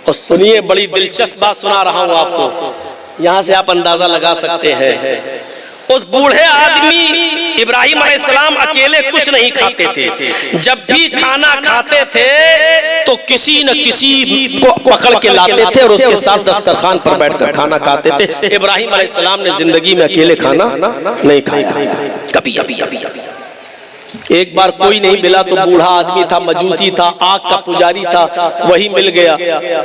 और सुनिए, बड़ी दिलचस्प बात सुना रहा हूं आपको, यहां से आप अंदाजा लगा सकते हैं। उस बूढ़े आदमी इब्राहिम अलैहिस्सलाम अकेले कुछ नहीं खाते थे। जब भी खाना खाते थे तो किसी न किसी को पकड़ के लाते थे और उसके साथ दस्तरखान पर बैठकर खाना खाते थे। इब्राहिम अलैहिस्सलाम ने जिंदगी में अकेले खाना नहीं खाया कभी। एक बार कोई नहीं मिला तो बूढ़ा आदमी था, मजूसी था, आग का पुजारी था, वही मिल गया।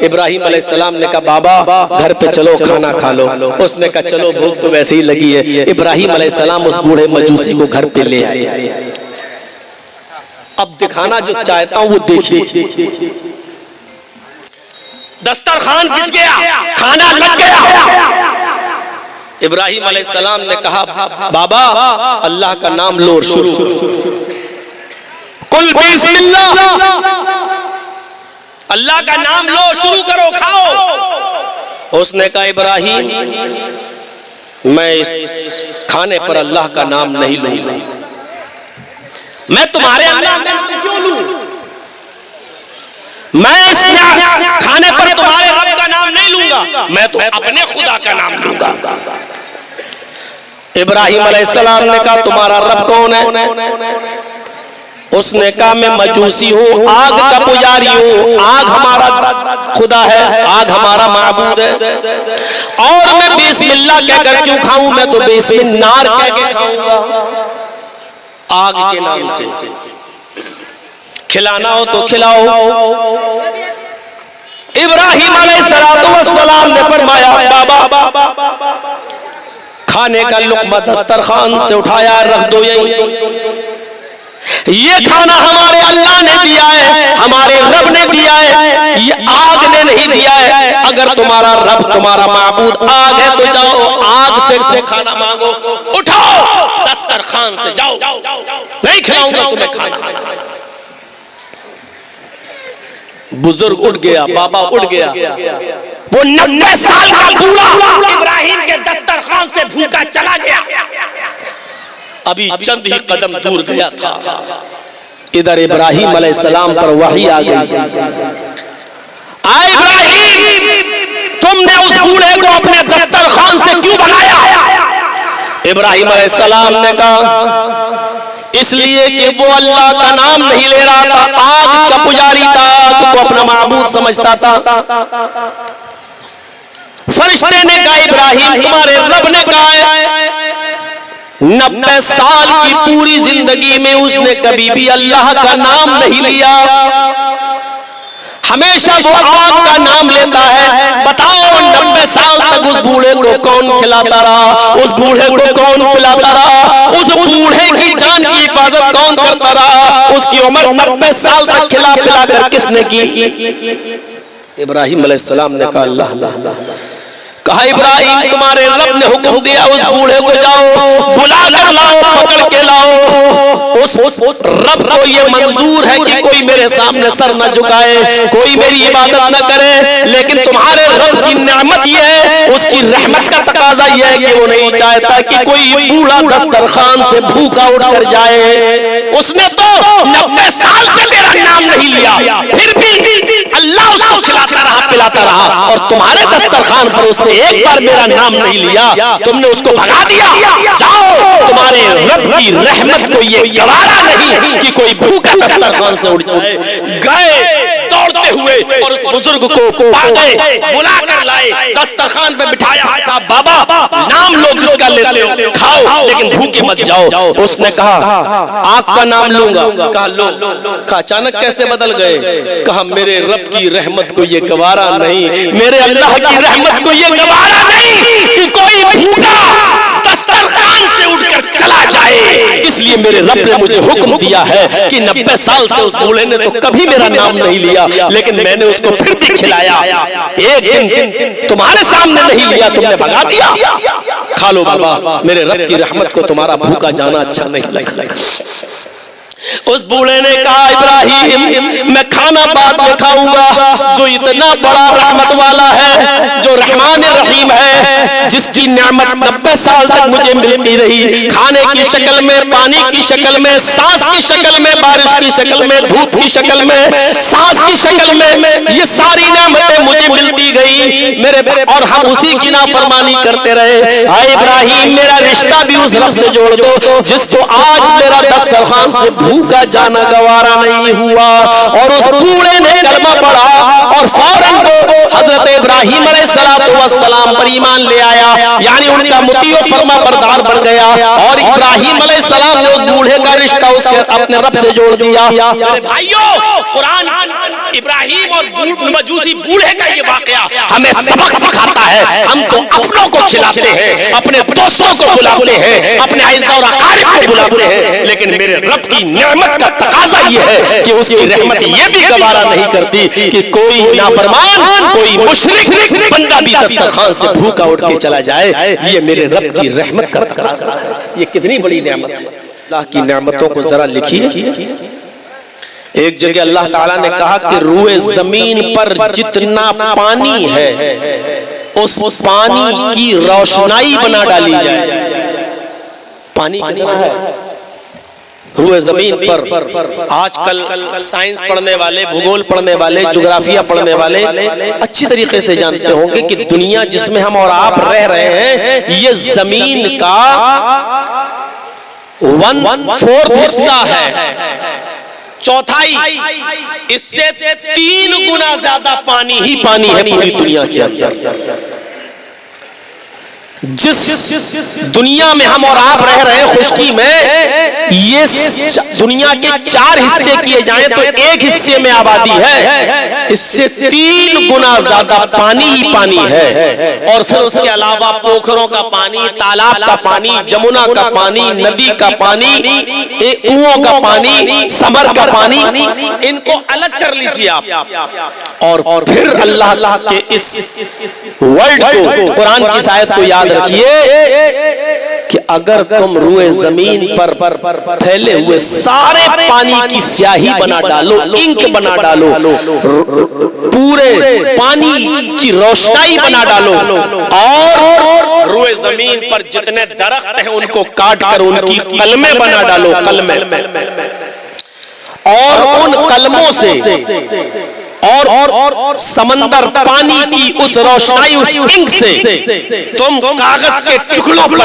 इब्राहिम अलैहिस्सलाम ने कहा, बाबा घर पे चलो खाना खा लो। उसने कहा, चलो भूख तो वैसे ही लगी है। इब्राहिम अलैहिस्सलाम उस बूढ़े मजूसी को घर पे ले आए। अब दिखाना जो चाहता हूं वो देखिए, दस्तरखान बिछ गया, खाना लग गया। इब्राहिम अलैहिस्सलाम ने कहा, बाबा अल्लाह का नाम लो, शुरू कुल बिस्मिल्लाह, अल्लाह का नाम लो, शुरू करो, खाओ। उसने कहा, इब्राहिम मैं इस खाने पर अल्लाह का नाम नहीं लूंगा। मैं तुम्हारे अल्लाह का नाम क्यों लूं? मैं इस खाने पर तुम्हारे रब का नाम नहीं लूंगा, मैं तो अपने खुदा का नाम लूंगा। इब्राहिम अलैहिस्सलाम ने कहा, तुम्हारा रब कौन है? उसने कहा, मैं मजूसी हूँ, आग का पुजारी हूँ, आग हमारा खुदा है, आग हमारा माबूद है। और मैं बिस्मिल्लाह कहकर क्यों खाऊं? मैं तो बिस्मिल्लाह कह के खाऊंगा, आग के नाम से। खिलाना हो तो खिलाओ। इब्राहिम अलैहिस्सलाम ने फरमाया, बाबा खाने का लुक़मा दस्तरखान से उठाया, रख दो यहीं। ये खाना हमारे अल्लाह ने दिया है, हमारे रब ने दिया है, ये आग ने नहीं दिया है। अगर तुम्हारा रब तुम्हारा माबूद आग है तो जाओ आग से खाना मांगो, उठाओ दस्तरखान से, जाओ, नहीं खिलाऊंगा तुम्हें खाना। बुजुर्ग उठ गया, बाबा उठ गया। वो 90 साल का बूढ़ा इब्राहिम के दस्तरखान से भूखा चला गया। अभी चंद ही कदम दूर गया था, इधर इब्राहिम अलैहिस्सलाम पर वही आ गई। आए इब्राहिम, तुमने उस बूढ़े को अपने दस्तरखान से क्यों भगाया? इब्राहिम अलैहिस्सलाम ने कहा, इसलिए कि वो अल्लाह का नाम नहीं ले रहा था, आग का पुजारी था, आग को अपना माबूद समझता था। फरिश्ते ने कहा, इब्राहिम तुम्हारे रब ने कहा है 90 साल की पूरी जिंदगी में उसने कभी भी अल्लाह का नाम नहीं लिया, हमेशा वो आग का नाम लेता है। बताओ 90 साल तक उस बूढ़े को कौन खिलाता रहा? उस बूढ़े को कौन पिलाता रहा? उस बूढ़े की जान की हिफाजत कौन करता रहा? उसकी उम्र 90 साल तक खिला पिला कर किसने की? इब्राहिम अलैहिस्सलाम ने कहा, अल्लाह। कहा, इब्राहिम तुम्हारे रब ने हुक्म दिया, उस बूढ़े को जाओ बुला कर लाओ, पकड़ के लाओ। उस रब को ये मंजूर है कि कोई मेरे सामने सर न झुकाए, कोई मेरी इबादत न करे, लेकिन तुम्हारे रब की नेमत ये है, उसकी रहमत का तकाजा ये है कि वो नहीं चाहता कि कोई बूढ़ा दस्तरखान से भूखा उठकर जाए। उसने तो 90 साल से मेरा नाम नहीं लिया, फिर भी अल्लाह उसको खिलाता रहा, पिलाता रहा, और तुम्हारे दस्तरखान पर उसने एक बार मेरा नाम नहीं लिया, तुमने उसको भगा दिया। जाओ, तुम्हारे रब की रहमत को ये गवारा नहीं कि कोई भूखा दस्तरखान से उठ जाए। गए दौड़ते हुए और उस बुजुर्ग को पा गए, बुला कर लाए, दस्तरखान पे बिठाया, कहा, बाबा नाम लो जिसका लेते हो, खाओ लेकिन भूखे मत जाओ। उसने कहा, आग का नाम लूंगा। कहा, लो। कहा, अचानक कैसे बदल गए? कहा, मेरे रब की रहमत को ये गवारा नहीं, मेरे अल्लाह की रहमत को ये गवारा नहीं कि कोई भूखा दस्तरखान से उठकर चला जाए। इसलिए मेरे रब ने मुझे हुक्म दिया है कि 90 साल से उस बूढ़े ने तो कभी मेरा नाम नहीं लिया, लेकिन मैंने उसको फिर भी खिलाया। एक दिन तुम्हारे सामने नहीं लिया, तुमने भगा दिया। खा लो बाबा, मेरे रब की रहमत को तुम्हारा भूखा जाना अच्छा नहीं लगा। उस बूढ़े ने कहा, इब्राहिम मैं खाना बाद में खाऊंगा, जो इतना बड़ा रहमत वाला है, जो रहमान रहीम है, जिसकी नेमत 90 साल तक मुझे मिलती रही, खाने की शक्ल में, पानी की शक्ल में, सांस की शक्ल में, बारिश की शक्ल में, धूप की शक्ल में, सांस की शक्ल में, ये सारी नेमतें मुझे मुझे मिलती गई मेरे, और हम उसी की नाफरमानी करते रहे। हाय इब्राहिम, मेरा रिश्ता भी उस रब से जोड़ दो जिसको आज मेरा दस्तरखान से भूखा जाना गवारा नहीं हुआ। और उस बूढ़े ने कलमा पढ़ा और फौरन वो हजरत इब्राहिम अलैहिस्सलाम पर ईमान ले आया, यानी उनका मुती और फरमा बरदार बन गया। और इब्राहिम अलैहिस्सलाम ने उस बूढ़े का रिश्ता उसके अपने रब से जोड़ दिया। भाइयों, कुरान इब्राहिम और मजूसी बूढ़े का ये वाकया हमें सबक सिखाता है। हम तो अपनों को खिलाते हैं, अपने दोस्तों को बुलाते हैं, अपने आइज़ा और अकारिब को बुलाते हैं, लेकिन मेरे रब की नेमत का तकाजा ये है कि उसकी रहमत ये भी गवारा नहीं करती कि कोई नाफरमान, कोई मुशरिक बंदा भी दस्तरखान से भूखा उठ के चला जाए। ये मेरे रब की रहमत का तकाजा है। ये कितनी बड़ी नेमत है। अल्लाह की नेमतों को जरा लिखिए। एक जगह अल्लाह ताला ने कहा कि रूए जमीन पर जितना पानी है उस पानी की रोशनाई बना डाली जाए। पानी कितना है रूए जमीन पर? आजकल साइंस पढ़ने वाले, भूगोल पढ़ने वाले, ज्योग्राफिया पढ़ने वाले अच्छी तरीके से जानते होंगे कि दुनिया जिसमें हम और आप रह रहे हैं ये जमीन का 1/4 हिस्सा है, चौथाई। इससे 3 गुना ज्यादा पानी ही पानी है पूरी दुनिया के अंदर। जिस दुनिया में हम और आप रह रहे हैं खुशकी में, ये दुनिया के 4 हिस्से किए जाएं तो 1 हिस्से में आबादी है। इससे 3 गुना ज्यादा पानी ही पानी है। और फिर उसके अलावा पोखरों का पानी, तालाब का पानी, जमुना का पानी, नदी का पानी, कुओं का पानी, समर का पानी, इनको अलग कर लीजिए आप। और फिर अल्लाह के इस वर्ल्ड को, कुरान की आयत को याद रखिए कि अगर तुम रूए जमीन पर फैले हुए सारे पानी की स्याही बना डालो, इंक बना डालो, पूरे पानी की रोशनाई बना डालो, और रूए जमीन पर जितने दरख्त हैं उनको काट कर उनकी कलमे बना डालो, कलमे, और उन कलमों से और समंदर पानी की उस रोशनाई, उस इंक से तुम कागज के टुकड़ों पर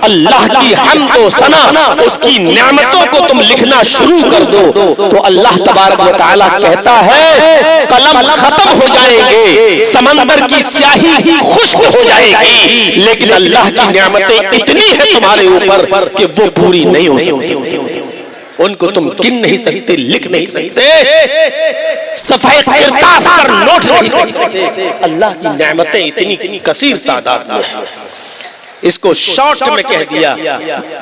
अल्लाह की हम्द व सना, उसकी नेमतों को तुम लिखना शुरू कर दो, तो अल्लाह तबारक व तआला कहता है कलम खत्म हो जाएंगे, समंदर की स्याही खुश्क हो जाएगी, लेकिन अल्लाह की नेमतें इतनी है तुम्हारे ऊपर कि वो पूरी नहीं हो सकती। उनको तुम गिन नहीं सकते, लिख नहीं सकते, सफेद किरतास पर नोट नहीं कर सकते। अल्लाह की नेमतें इतनी कसीर तादाद में है। इसको शॉर्ट में कह दिया,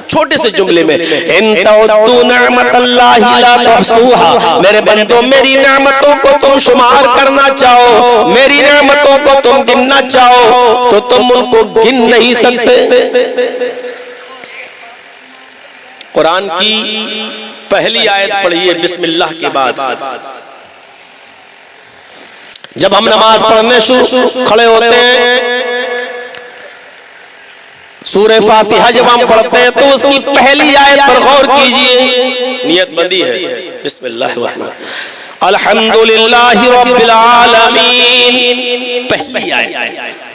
छोटे से जुमले में, इन तउद्दू निअमतल्लाहि ला तुहसूहा, मेरे बंदो मेरी नेमतों को तुम शुमार करना चाहो, मेरी नेमतों को तुम गिनना चाहो तो तुम उनको गिन नहीं सकते। कुरान की पहली आयत पढ़िए बिस्मिल्लाह के बाद। जब हम नमाज पढ़ने शुरू खड़े होते हैं, सूरह फातिहा जब हम पढ़ते हैं तो उसकी पहली आयत पर गौर कीजिए। नियत बंदी है, बिस्मिल्लाह अल्हम्दुलिल्लाहि रब्बिल आलमीन, पहली आयत।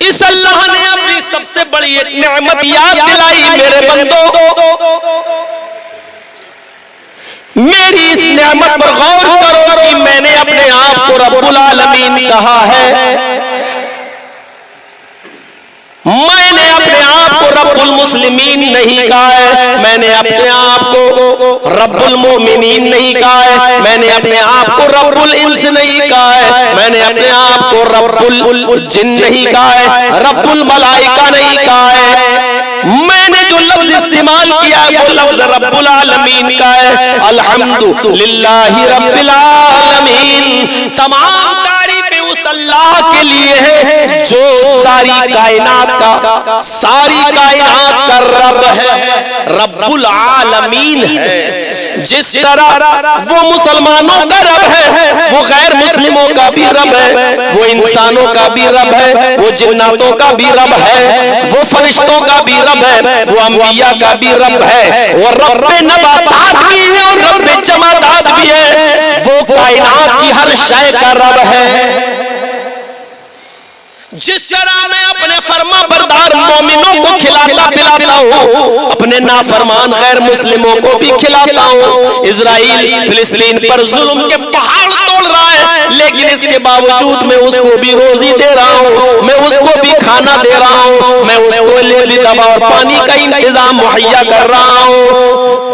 इस अल्लाह ने अपनी सबसे बड़ी एक नेमत याद दिलाई, मेरे बंदो मेरी इस नेमत पर गौर करो कि मैंने अपने आप को रब्बुल आलमीन कहा है, मैंने अपने आप को रब्बुल मुस्लिमीन नहीं कहा है, मैंने अपने आप को रब्बुल मोमिनीन नहीं कहा है, मैंने अपने आप को रब्बुल इंस नहीं कहा है, मैंने अपने आप को रब्बुल जिन नहीं कहा है, रब्बुल मलाइका नहीं कहा है। मैंने जो लफ्ज इस्तेमाल किया है वो लफ्ज रब्बुल आलमीन का है। अल्हम्दुलिल्लाहि रब्बिल आलमीन, तमाम तारीफें उस अल्लाह के लिए है जो सारी कायनात का रब है, रब्बुल आलमीन है। जिस तरह वो मुसलमानों का रब है, वो गैर मुस्लिमों का भी रब है, वो इंसानों का भी रब है, वो जिन्नातों का भी रब है, वो फरिश्तों का भी रब है, वो अंबिया का भी रब है, वो रब्बे नबातात भी है और रब्बे जमादात भी है, वो कायनात की हर शय का रब है। जिस तरह मैं अपने फरमा बरदार मोमिनों को खिलाता पिलाता हूँ, अपने नाफरमान गैर मुस्लिमों को भी खिलाता हूँ। इजराइल फिलिस्तीन पर जुल्म के पहाड़ तोड़ रहा है, लेकिन इसके बावजूद मैं उसको भी रोजी दे रहा हूँ, मैं उसको भी खाना दे रहा हूँ, मैं उसको ले भी दवा और पानी का इंतजाम मुहैया कर रहा हूँ।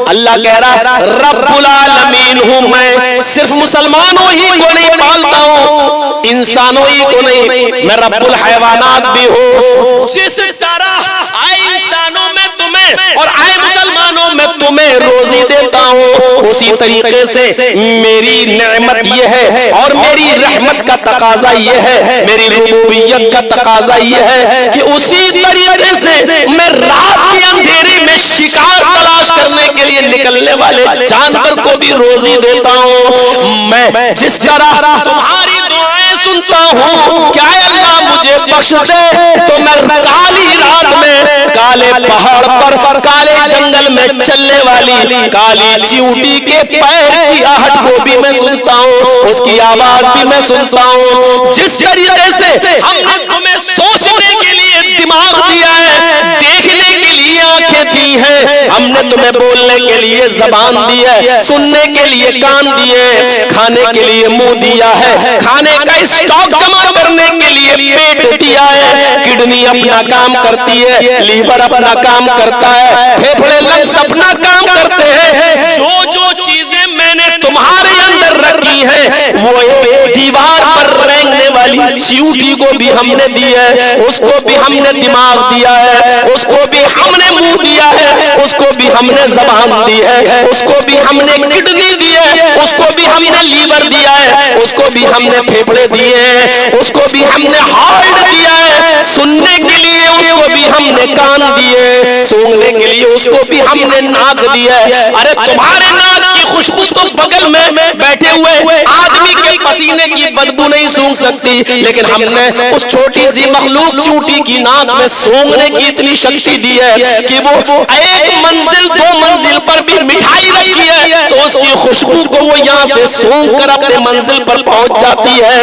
अल्लाह कह रहा है रब्बुल आलमीन हूँ मैं, सिर्फ मुसलमानों ही को नहीं पालता हूँ, इंसानों ही को नहीं, मैं रब्बुल हैवानात भी हूँ। जिस तरह आए इंसानों में तुम्हें और आए मुसलमानों में तुम्हें रोजी देता हूँ, उसी तरीके से मेरी नेमत ये है और मेरी रहमत का तकाजा ये है, मेरी रुबूबियत का तकाजा ये है कि उसी तरीके से मैं रात के अंधेरे में शिकार तलाश करने के लिए निकलने वाले जानवर को भी रोजी देता हूँ। मैं जिस तरह तुम्हारी दुआएं सुनता हूँ, क्या अल्लाह मुझे बख्श दे तो मैं काली रात में काले पहाड़ पर काले जंगल में चलने वाली काली चींटी के पैर की आहट को भी मैं सुनता हूँ, उसकी आवाज भी मैं सुनता हूँ। जिस तरीके से हमने तुम्हें सोचने के लिए दिमाग दिया है, देखने के लिए आंखें दी हैं, हमने तुम्हें बोलने के लिए जबान दी है, सुनने के लिए कान दिए, खाने के लिए मुंह दिया है, खाने का स्टॉक जमा करने के लिए पेट दिया है, किडनी अपना काम करती है, लीवर अपना काम करता है, फेफड़े लंग्स अपना काम करते हैं। जो जो चीजें मैंने तुम्हारे अंदर रखी हैं, वो एक दीवार पर रेंगने वाली चींटी को भी हमने दी है, उसको भी हमने दिमाग दिया है, उसको भी हमने मुंह दिया है, उसको भी हमने जबान दी है, उसको भी हमने किडनी दी है, उसको भी हमने लीवर दिया है, उसको भी हमने फेफड़े दिए हैं, उसको भी हमने हार्ट दिया है, सुनने के लिए उसको भी हमने कान दिए, सूंघने के लिए उसको भी हमने नाक दिया है। अरे तुम्हारे नाक की खुशबू तो बगल में बैठे हुए आदमी के पसीने की बदबू नहीं सूंघ सकती, लेकिन हमने उस छोटी सी मखलूक चींटी की नाक में सूंघने की इतनी शक्ति दी है कि वो एक मंजिल दो मंजिल पर भी मिठाई रखी है तो उसकी खुशबू को वो यहाँ से सूंघ कर अपने मंजिल पर पहुंच जाती है।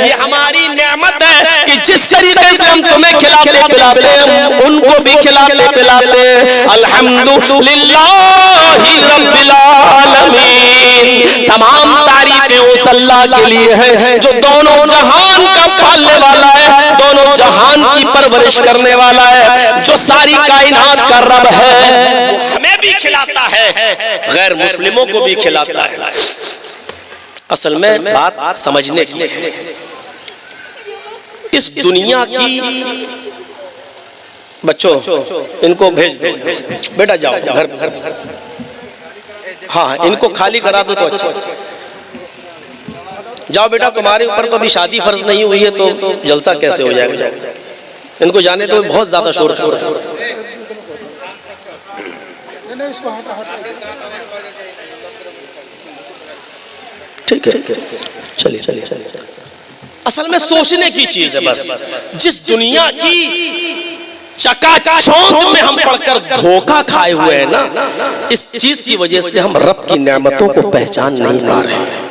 ये हमारी नेमत है कि जिस तरीके से हम तुम्हें खिलाते पिलाते हैं, उनको भी खिलाते पिलाते हैं। अल्हम्दुलिल्लाहि रब्बिल आलमीन। तमाम तारीफें उस अल्लाह के लिए है जो दोनों जहान का पालने वाला है, दोनों जहान की परवरिश करने वाला है, जो सारी कायनात का रब है। वो हमें भी खिलाता है, गैर मुस्लिमों को भी खिलाता है। असल में बात समझने की है। इस दुनिया की बच्चों इनको भेज दो, बेटा जाओ घर। हाँ, इनको खाली करा दो तो अच्छा। जाओ बेटा, तुम्हारे ऊपर तो अभी शादी फर्ज नहीं हुई है तो जलसा कैसे हो जाएगा। इनको जाने तो बहुत ज्यादा शोर कर रहा है। ठीक है, चलिए। असल में सोचने की चीज है बस। जिस दुनिया की चकाचौंध में हम पढ़कर धोखा खाए हुए हैं ना, इस चीज की वजह से हम रब की नेमतों को पहचान नहीं पा रहे हैं।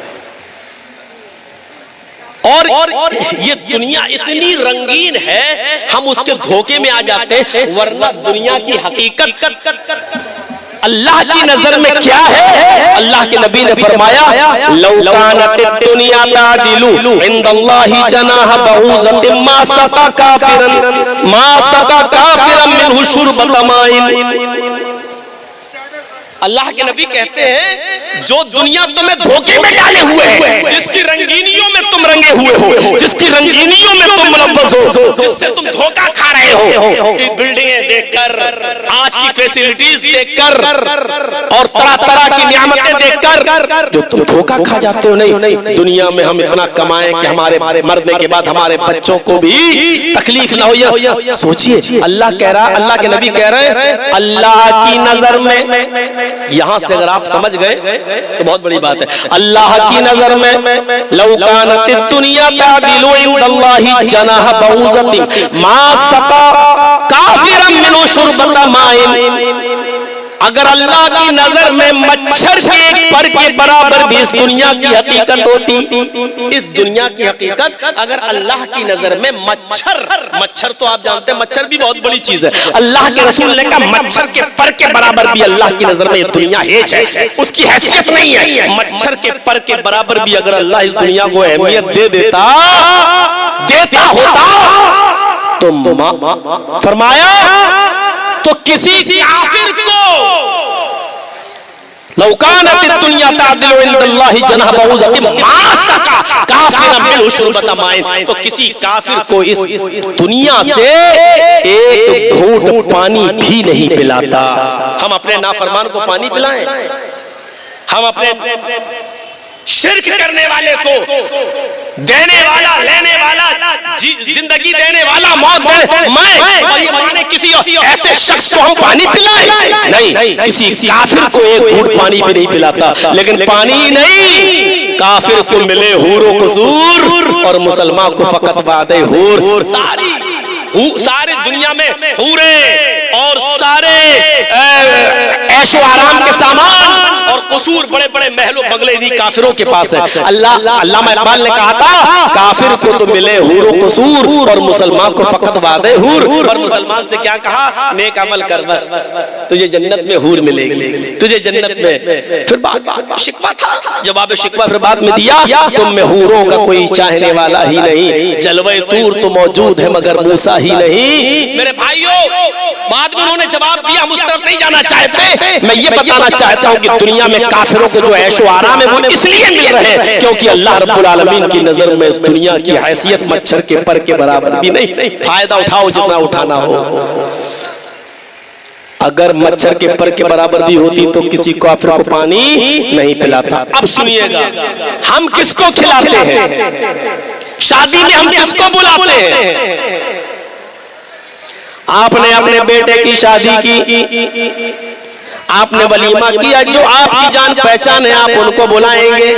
और ये दुनिया इतनी रंगीन है, हम उसके धोखे में आ जाते हैं। वरना दुनिया की हकीकत अल्लाह की नजर में क्या है? अल्लाह के नबी ने फरमाया लौ कानत दुनिया तादिलु इंदल्लाहि जनाह बऊज़तिन मा सका काफिरन मिनहु शुरबत माइन। अल्लाह के नबी कहते हैं जो दुनिया तुम्हें धोखे में डाले हुए है, जिसकी रंगीनियों में तुम रंगे हुए हो, जिसकी रंगीनियों में तुम मुलव्वस हो, जिससे तुम धोखा खा रहे हो कि बिल्डिंगें देखकर, आज की फैसिलिटीज देखकर और तरह तरह की नियामतें देखकर जो तुम धोखा खा जाते हो। नहीं, दुनिया में हम इतना कमाएं कि हमारे मरने के बाद हमारे बच्चों को भी तकलीफ ना हो। सोचिए, अल्लाह कह रहा, अल्लाह के नबी कह रहे हैं, अल्लाह की नजर में, यहां से अगर आप समझ गए तो बहुत बड़ी बात है। अल्लाह की नजर में लौ कानत दुनिया तादिलु इंदल्लाहि जनाह बऊज़तिन मा सका काफिरन मिनु शुरबता माइन। अगर अल्लाह की नजर में मच्छर के एक पर के बराबर भी इस दुनिया की हकीकत होती, इस दुनिया की हकीकत अगर अल्लाह की नजर में मच्छर तो आप जानते हैं मच्छर भी बहुत बड़ी चीज है। अल्लाह के रसूल ने कहा मच्छर के पर के बराबर भी अल्लाह की नजर में ये दुनिया हेज है, उसकी हैसियत नहीं है। मच्छर के पर के बराबर भी अगर अल्लाह इस दुनिया को अहमियत दे देता होता तो फरमाया तो किसी काफिर को लौकानत दुनिया तादिलु इंदल्लाहि जनाह बऊज़तिन मा सका काफिरन मिनहु शुरबता माइन, तो किसी काफिर को इस दुनिया से एक घूंट पानी भी नहीं पिलाता। हम अपने नाफरमान को पानी पिलाएं? हम अपने शिर्क करने वाले को देने वाला, लेने वाला, जिंदगी देने वाला, मौत मैं किसी ऐसे शख्स को हम पानी पिलाएं? नहीं, किसी काफिर को एक घूंट पानी भी नहीं पिलाता। लेकिन पानी नहीं, काफिर को मिले हूरो कसूर और मुसलमान को फकत वादे हूर। सारी दुनिया में हूरे और सारे ऐशो आराम के सामान और कसूर, बड़े बड़े महलों बंगले नहीं काफिरों के पास है। अल्लामा इकबाल ने कहा था काफिर को तो मिले हूरो कसूर और मुसलमान को फकत वादे हूर। और मुसलमान से क्या कहा? नेक अमल कर बस तुझे जन्नत में हूर मिलेगी, तुझे जन्नत में। फिर बात शिकवा था, जवाब शिकवा फिर बाद में दिया, तुम में हूरों का कोई चाहने वाला ही नहीं, जलवे तूर तो मौजूद है मगर मूसा ही नहीं। मेरे भाइयों, बाद में उन्होंने जवाब दिया, हम उस तरफ नहीं जाना चाहते। मैं ये बताना चाहता हूँ कि दुनिया में काफिरों को जो ऐशो आराम है वो इसलिए मिल रहे हैं क्योंकि अल्लाह रब्बुल आलमीन की नजर में इस दुनिया की हैसियत मच्छर के पर के बराबर भी नहीं। फायदा उठाओ जितना उठाना हो। अगर मच्छर के पर के बराबर भी होती तो किसी काफिर को पानी नहीं पिलाता। अब सुनिएगा, हम किसको खिलाते हैं? शादी में हम किसको बुलाते हैं? आपने अपने बेटे की शादी की, आपने वलीमा किया, जो आपकी जान पहचान है आप उनको बुलाएंगे।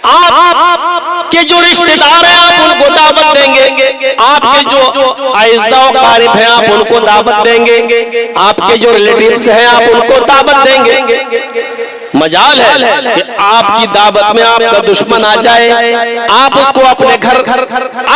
आपके जो रिश्तेदार हैं आप उनको दावत देंगे, आपके जो आइज़ा व क़ारिब हैं आप उनको दावत देंगे, आपके जो रिलेटिव्स हैं आप उनको दावत देंगे। मजाल है कि आपकी दावत में आपका दुश्मन आ जाए, आप उसको अपने घर,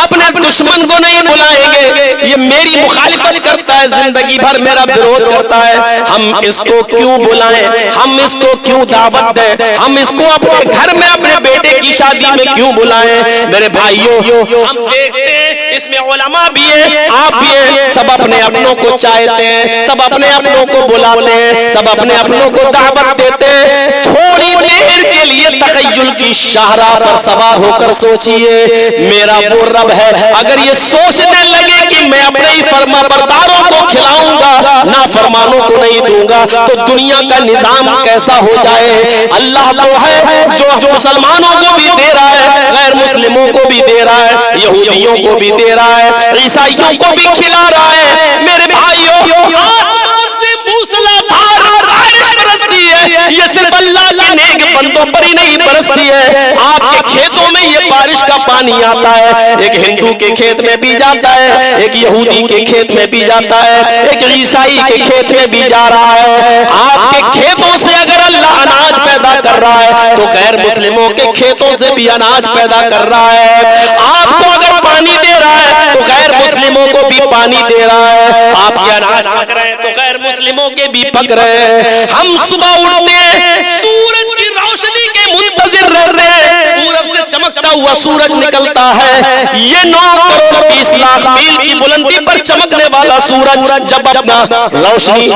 अपने दुश्मन को नहीं बुलाएंगे। ये मेरी मुखालिफत करता है, जिंदगी भर मेरा विरोध करता है, हम इसको क्यों बुलाएं, हम इसको क्यों दावत दें, हम इसको अपने घर में अपने बेटे की शादी में क्यों बुलाएं? मेरे भाइयों, हम देखते हैं इसमें उलमा भी है, आप भी हैं, सब अपने अपनों को चाहते हैं, सब अपने अपनों को बुलाते हैं, सब अपने अपनों को दावत देते हैं। थोड़ी देर के लिए तखय्युल की शाहराह पर सवार होकर सोचिए, मेरा वो रब है, अगर ये सोचने लगे कि मैं अपने ही फरमाबरदारों को खिलाऊंगा, ना फरमानों को नहीं दूंगा, तो दुनिया का निजाम कैसा हो जाए। अल्लाह तो है जो मुसलमानों को भी दे रहा है, गैर मुस्लिमों को भी दे रहा है, यहूदियों को भी दे रहा है, ईसाइयों को भी खिला रहा है। मेरे भाइयों, आसमान से मूसलाधार बारिश बरसती है, ये सिर्फ अल्लाह के नेक बंदों पर ही नहीं बरसती है, आपके खेतों में ये बारिश का पानी आता है, एक हिंदू के खेत में भी जाता है, एक यहूदी के खेत में भी जाता है, एक ईसाई के खेत में भी जा रहा है। आपके खेतों से अगर अल्लाह अनाज पैदा कर रहा है तो गैर मुस्लिमों के खेतों से भी अनाज पैदा कर रहा है। आपको अगर पानी दे रहा है तो गैर मुस्लिमों को भी पानी दे रहा है। आपके अनाज पक रहे हैं तो गैर मुस्लिमों के भी पक रहे हैं। हम सुबह उठते हैं, सूरज की रोशनी के मुंतजिर रहते हैं, पूरब से चमकता हुआ सूरज निकलता है, ये 9 करोड़ 20 लाख मील की बुलंदी पर चमकने वाला सूरज जब अपना रोशनी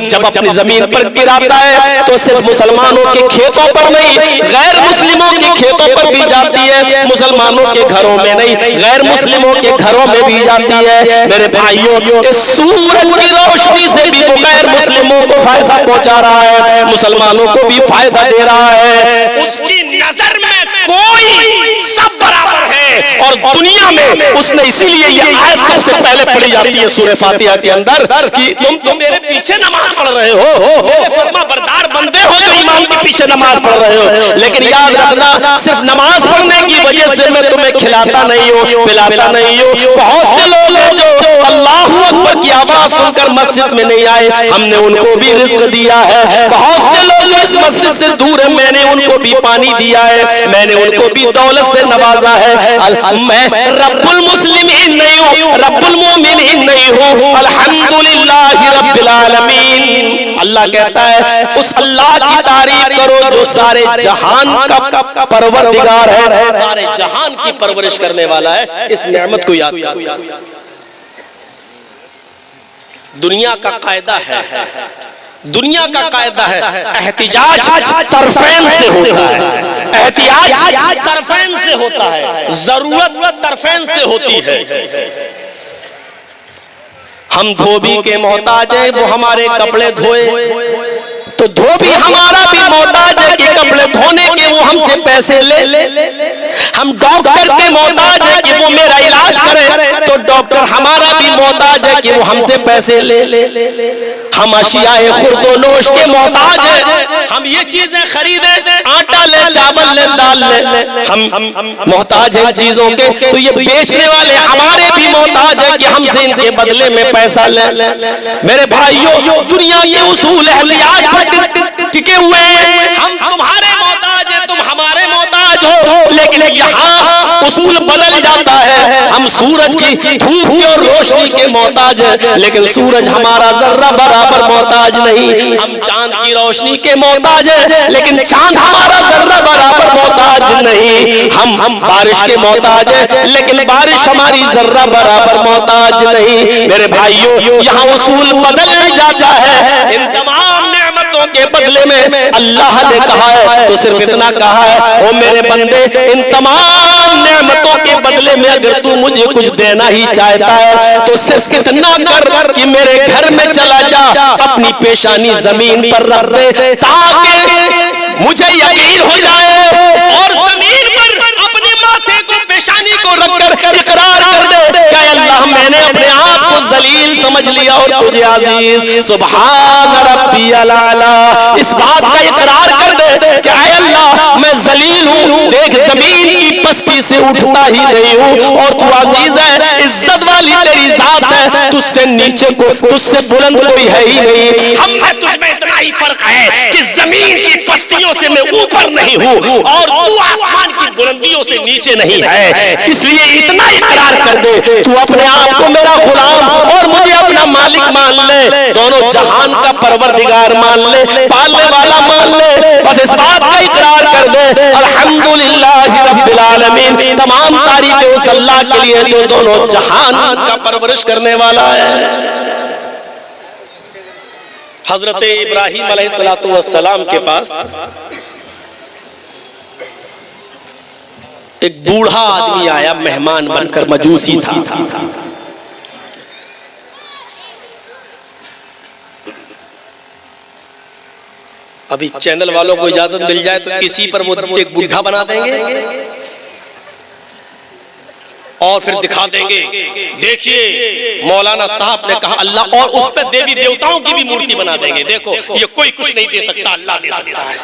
जब अपनी जमीन पर गिराता है तो सिर्फ मुसलमानों के खेतों पर नहीं, गैर मुस्लिमों के खेतों पर पर भी जाती है, मुसलमानों के घरों में नहीं, गैर मुस्लिमों के घरों में भी जाती है। मेरे भाइयों, इस सूरज की रोशनी से भी वो गैर मुस्लिमों को फायदा पहुंचा रहा है, मुसलमानों को भी फायदा दे रहा है। उसकी नजर में कोई सब बराबर है, और दुनिया में उसने इसीलिए ये आयत सबसे पहले पढ़ी जाती है सूरह फातिहा के अंदर कि तुम मेरे पीछे नमाज पढ़ रहे हो, मेरे फर्मा बरदार बंदे हो जो इमाम के पीछे नमाज पढ़ रहे हो, लेकिन याद रखना सिर्फ नमाज पढ़ने की वजह से मैं तुम्हें खिलाता नहीं हूँ, पिलाता नहीं हूँ। बहुत से लोग हैं जो अल्लाहू अकबर की आवाज सुनकर मस्जिद में नहीं आए, हमने उनको भी रिज़्क दिया है। बहुत से लोग इस मस्जिद से दूर है, मैंने उनको भी पानी दिया है, मैंने उनको भी दौलत से नवाजा है। मैं रब्बुल मुस्लिमीन नहीं हूँ, रब्बुल मोमिनीन नहीं हूँ, अल्हम्दुलिल्लाहि रब्बिल आलमीन। अल्लाह कहता है उस अल्लाह की तारीफ करो जो सारे जहान का परवरदिगार है, सारे जहान की परवरिश करने वाला है। इस नेमत को याद करो। दुनिया का कायदा है, दुनिया का कायदा है, एहतिजाज तरफैन से होता है, एहतिजाज तरफैन से होता है, जरूरत तरफैन से होती है। हम धोबी के मोहताज हैं, वो हमारे कपड़े धोए तो धोबी हमारा भी मोहताज है कि कपड़े धोने के वो हमसे पैसे ले। हम डॉक्टर के मोहताज है कि वो मेरा इलाज करे, तो डॉक्टर हमारा भी मोहताज है कि वो हमसे पैसे ले। हम अशियाए खुर्दोनोश के मोहताज है, हम ये चीजें खरीदे, आटा ले, चावल ले, दाल ले, हम मोहताज हैं चीजों के, तो ये बेचने वाले हमारे भी मोहताज है कि हमसे इनके बदले में पैसा ले। मेरे भाइयों, दुनिया के उसूल एहतियाज पर टिके हुए हैं। हम तुम्हारे मोहताज हैं, तुम हमारे मोहताज हो, लेकिन यहाँ उसूल बदल जाता है। हम सूरज की धूप की और रोशनी के मोहताज हैं, लेकिन सूरज हमारा जर्रा बराबर मोहताज नहीं। हम चांद की रोशनी के मोहताज हैं, लेकिन चांद हमारा जर्रा बराबर मोहताज नहीं। हम बारिश के मोहताज हैं, लेकिन बारिश हमारी जर्रा बराबर मोहताज नहीं। मेरे भाइयों, यहाँ उसूल बदल जाता है। इन तमाम नेमतों के बदले में अल्लाह ने कहा है तो सिर्फ इतना कहा है, ओ मेरे बंदे, इन तमाम नेमतों के बदले में अगर तू मुझे कुछ देना ही चाहता है तो सिर्फ इतना कर कि मेरे घर में चला जा, अपनी पेशानी जमीन पर रख दे, ताकि मुझे यकीन हो जाए, और जमीन पर अपने माथे को, पेशानी को रखकर इकरार कर दे कि अल्लाह मैंने अपने आप को जलील समझ लिया और तुझे अजीज, सुभान रब्बियल आला। इस बात का इकरार कर दे कि अल्लाह मैं जलील हूँ, देख जमीन की पस्ती से उठता ही नहीं हूँ, और तू अजीज है, इज्जत वाली तेरी जात है, तुझसे नीचे को, तुझसे बुलंद कोई है ही नहीं। हम में तुझ में इतना ही फर्क है कि जमीन की पस्तियों से मैं ऊपर नहीं हूँ, और तू आसमान की बुलंदियों से नीचे नहीं है। इसलिए इतना इकरार कर दे, तू अपने आप को मेरा गुलाम और मुझे अपना मालिक मान ले, दोनों जहान का परवरदिगार मान ले, पालने वाला मान ले। बस इस बात का इकरार कर दे, अल्हम्दुलिल्लाहि रब्बिल आलमीन। तमाम तारीफ उस अल्लाह के लिए जो दोनों जहान का परवरिश करने वाला है। हजरत इब्राहीम अलैहिस्सलातु वस्सलाम के पास एक बूढ़ा आदमी आया, मेहमान बनकर, मजूसी था। अभी चैनल वालों को इजाजत मिल जाए तो इसी पर वो एक बुढ़ा बना देंगे और फिर दिखा देंगे, देखिए मौलाना साहब ने कहा अल्लाह, और उस पर देवी देवताओं की भी मूर्ति बना देंगे, देखो ये कोई कुछ नहीं दे सकता, अल्लाह दे सकता है।